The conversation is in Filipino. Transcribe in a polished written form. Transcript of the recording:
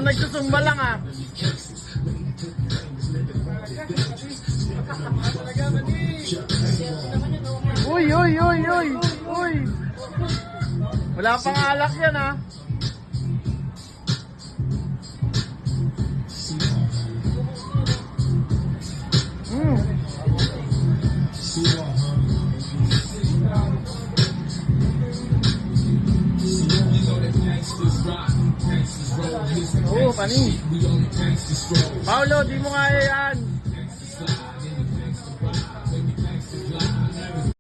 Nagsusumba lang ah. Uy, uy, uy, uy, uy. Wala pang alak yan ah. Oo, panis. Paulo, di mo kaya yan.